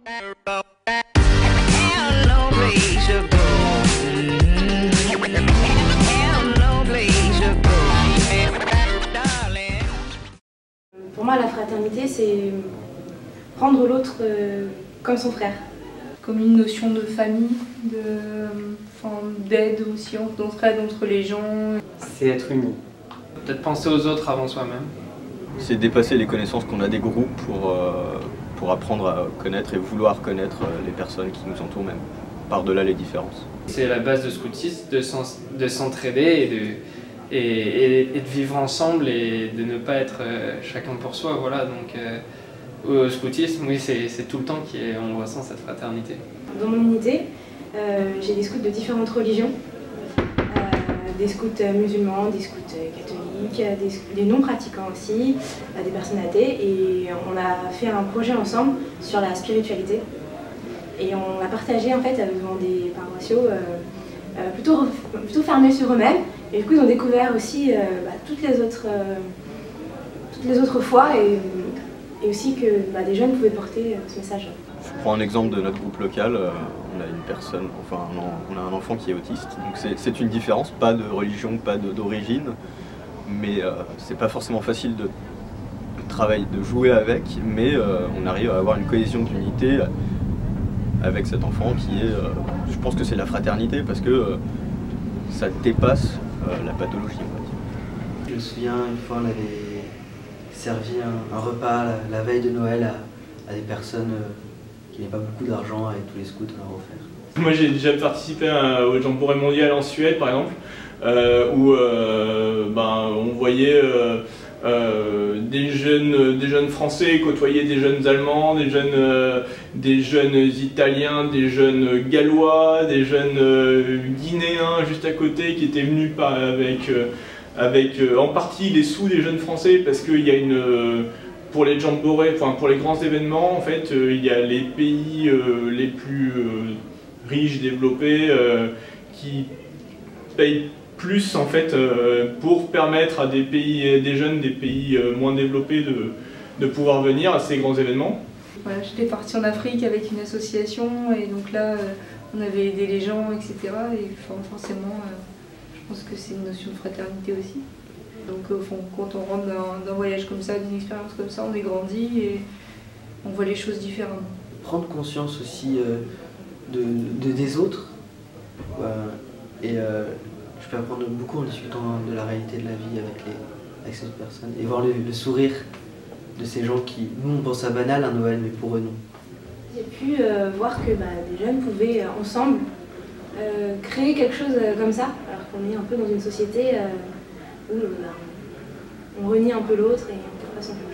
Pour moi, la fraternité, c'est prendre l'autre comme son frère. Comme une notion de famille, d'aide aussi, d'entraide entre les gens. C'est être uni. Peut-être penser aux autres avant soi-même. C'est dépasser les connaissances qu'on a des groupes pour apprendre à connaître et vouloir connaître les personnes qui nous entourent même, par-delà les différences. C'est la base de scoutisme, de s'entraider et de vivre ensemble et de ne pas être chacun pour soi. Voilà, donc au scoutisme, oui, c'est tout le temps qu'on ressent cette fraternité. Dans mon unité, j'ai des scouts de différentes religions, des scouts musulmans, des scouts catholiques, des non-pratiquants aussi, des personnes athées, et on a fait un projet ensemble sur la spiritualité. Et on l'a partagé en fait devant des paroissiaux plutôt fermés sur eux-mêmes. Et du coup, ils ont découvert aussi toutes les autres foi et aussi que des jeunes pouvaient porter ce message. Je prends un exemple de notre groupe local. On a une personne, enfin on a un enfant qui est autiste. Donc c'est une différence, pas de religion, pas d'origine, mais c'est pas forcément facile de travailler, de jouer avec, mais on arrive à avoir une cohésion d'unité avec cet enfant qui est, je pense que c'est la fraternité parce que ça dépasse la pathologie, on va dire. Je me souviens, une fois on avait servi un repas la veille de Noël à des personnes qui n'avaient pas beaucoup d'argent et tous les scouts on leur a offert. Moi j'ai déjà participé au Jamboree mondial en Suède par exemple, où on voyait des jeunes Français côtoyer des jeunes Allemands, des jeunes Italiens, des jeunes Gallois, des jeunes Guinéens juste à côté qui étaient venus avec en partie les sous des jeunes Français parce qu'il y a pour les jamborees, pour les grands événements, en fait, il y a les pays les plus riches, développés, qui payent plus en fait pour permettre à des jeunes des pays moins développés de pouvoir venir à ces grands événements. Voilà, j'étais partie en Afrique avec une association et donc là on avait aidé les gens, etc. Et forcément je pense que c'est une notion de fraternité aussi. Donc quand on rentre d'un voyage comme ça, d'une expérience comme ça, on est grandi et on voit les choses différemment. Prendre conscience aussi des autres. Je peux apprendre beaucoup en discutant de la réalité de la vie avec ces personnes et voir le sourire de ces gens qui, nous on pense à banal un Noël, mais pour eux non. J'ai pu voir que des jeunes pouvaient ensemble créer quelque chose comme ça, alors qu'on est un peu dans une société où on renie un peu l'autre et on ne peut pas s'en faire.